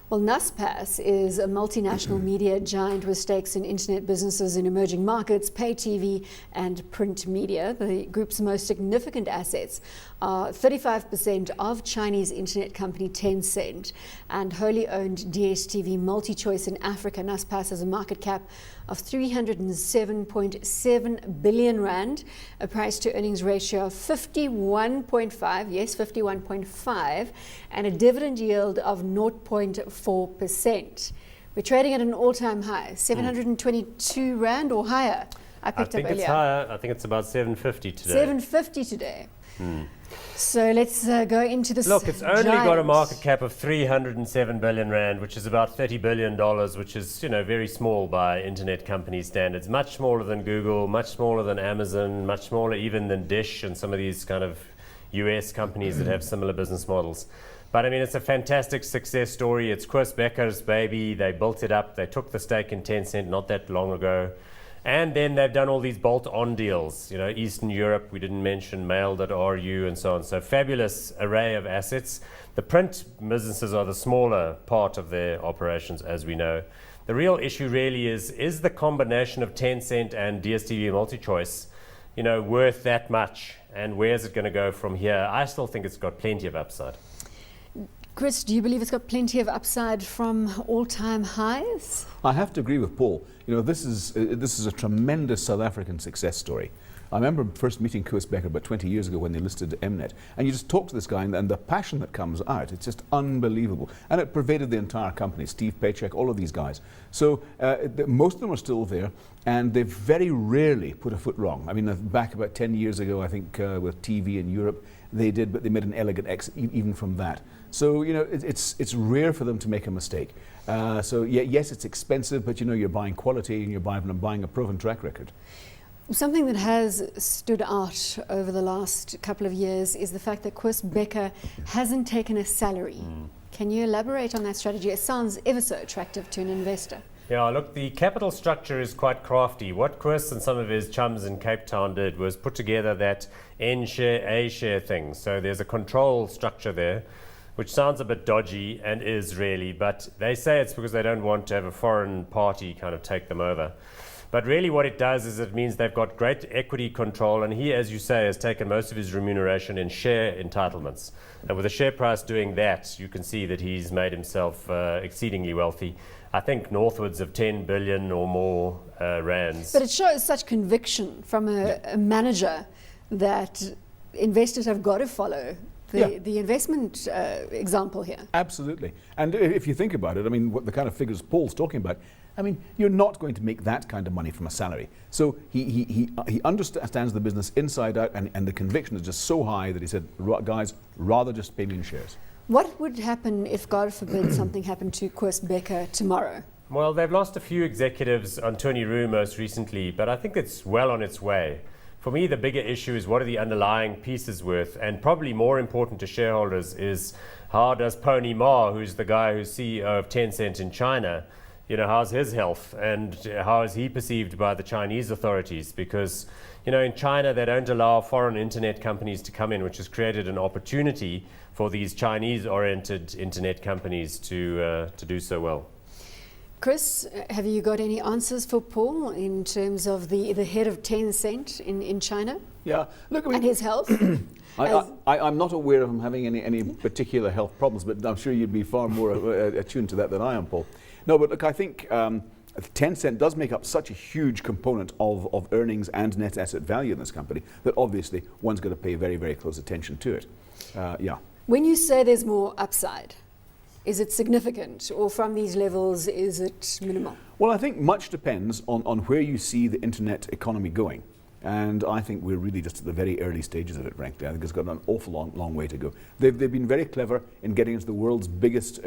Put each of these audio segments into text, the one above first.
Well, Naspers is a multinational media giant with stakes in internet businesses in emerging markets, pay TV and print media. The group's most significant assets are 35% of Chinese internet company Tencent and wholly owned DStv MultiChoice in Africa. Naspers has a market cap of 307.7 billion rand, a price to earnings ratio of 51.5, yes, 51.5, and a dividend yield of 0.4%. We're trading at an all-time high, 722 rand or higher. I think it's higher. I think it's about 750 today. 750 today. So let's go into this. Look, it's only got a market cap of 307 billion rand, which is about $30 billion, which is, very small by internet company standards. Much smaller than Google, much smaller than Amazon, much smaller even than Dish and some of these kind of US companies that have similar business models. But I mean, it's a fantastic success story. It's Koos Becker's baby. They built it up. They took the stake in Tencent not that long ago. And then they've done all these bolt-on deals, Eastern Europe, we didn't mention, Mail.ru and so on. So fabulous array of assets. The print businesses are the smaller part of their operations, as we know. The real issue really is the combination of Tencent and DStv MultiChoice, worth that much? And where's it going to go from here? I still think it's got plenty of upside. Chris, do you believe it's got plenty of upside from all-time highs? I have to agree with Paul. This is a tremendous South African success story. I remember first meeting Koos Becker about 20 years ago when they listed Mnet, and you just talk to this guy and the passion that comes out, it's just unbelievable. And it pervaded the entire company, Steve Paycheck, all of these guys. So most of them are still there, and they've very rarely put a foot wrong. I mean, back about 10 years ago, I think, with TV in Europe, they did, but they made an elegant exit even from that. So, it's rare for them to make a mistake. So, yes, it's expensive, but you're buying quality and you're buying a proven track record. Something that has stood out over the last couple of years is the fact that Koos Becker hasn't taken a salary. Can you elaborate on that strategy? It sounds ever so attractive to an investor. Yeah, look, the capital structure is quite crafty. What Koos and some of his chums in Cape Town did was put together that N share, A share thing. So there's a control structure there, which sounds a bit dodgy and is really, but they say it's because they don't want to have a foreign party kind of take them over. But really what it does is it means they've got great equity control, and he, as you say, has taken most of his remuneration in share entitlements. And with the share price doing that, you can see that he's made himself exceedingly wealthy. I think northwards of 10 billion or more rands. But it shows such conviction from a manager that investors have got to follow the investment example here. Absolutely. And if you think about it, I mean, what the kind of figures Paul's talking about, I mean, you're not going to make that kind of money from a salary. So he understands the business inside out, and the conviction is just so high that he said, guys, rather just pay me in shares. What would happen if, God forbid, something happened to Koos Becker tomorrow? Well, they've lost a few executives on Tony Roo most recently, but I think it's well on its way. For me, the bigger issue is what are the underlying pieces worth, and probably more important to shareholders is how does Pony Ma, who's the guy who's CEO of Tencent in China, how's his health and how is he perceived by the Chinese authorities? Because, in China, they don't allow foreign internet companies to come in, which has created an opportunity for these Chinese-oriented internet companies to do so well. Chris, have you got any answers for Paul in terms of the head of Tencent in China? Yeah, look, I mean, and his health? I'm not aware of him having any particular health problems, but I'm sure you'd be far more attuned to that than I am, Paul. No, but look, I think Tencent does make up such a huge component of earnings and net asset value in this company that obviously one's going to pay very, very close attention to it. Yeah. When you say there's more upside, is it significant, or from these levels, is it minimal? Well, I think much depends on where you see the internet economy going. And I think we're really just at the very early stages of it, frankly. I think it's got an awful long way to go. They've been very clever in getting into the world's biggest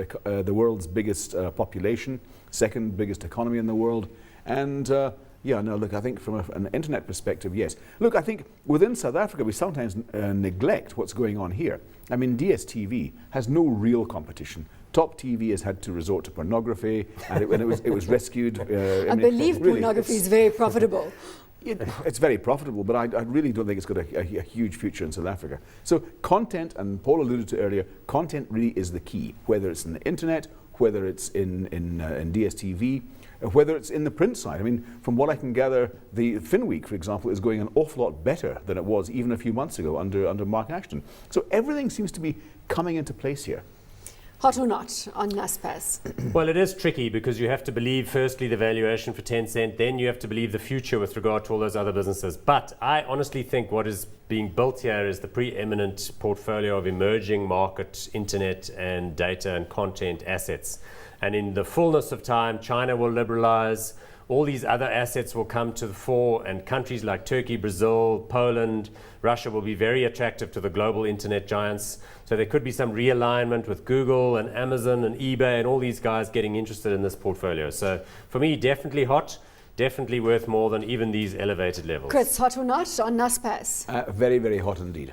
population, second biggest economy in the world. And look, I think from an internet perspective, yes. Look, I think within South Africa, we sometimes neglect what's going on here. I mean, DStv has no real competition. Top TV has had to resort to pornography, and it was rescued. I believe pornography is very profitable. It's very profitable, but I really don't think it's got a huge future in South Africa. So content, and Paul alluded to earlier, content really is the key, whether it's on the internet, whether it's in DSTV, whether it's in the print side. I mean, from what I can gather, the FinWeek, for example, is going an awful lot better than it was even a few months ago under Mark Ashton. So everything seems to be coming into place here. Hot or not on Naspers? Well, it is tricky because you have to believe, firstly, the valuation for Tencent, then you have to believe the future with regard to all those other businesses. But I honestly think what is being built here is the preeminent portfolio of emerging market internet and data and content assets. And in the fullness of time, China will liberalize. All these other assets will come to the fore, and countries like Turkey, Brazil, Poland, Russia will be very attractive to the global internet giants. So there could be some realignment with Google and Amazon and eBay and all these guys getting interested in this portfolio. So for me, definitely hot, definitely worth more than even these elevated levels. Chris, hot or not on Naspers? Very, very hot indeed.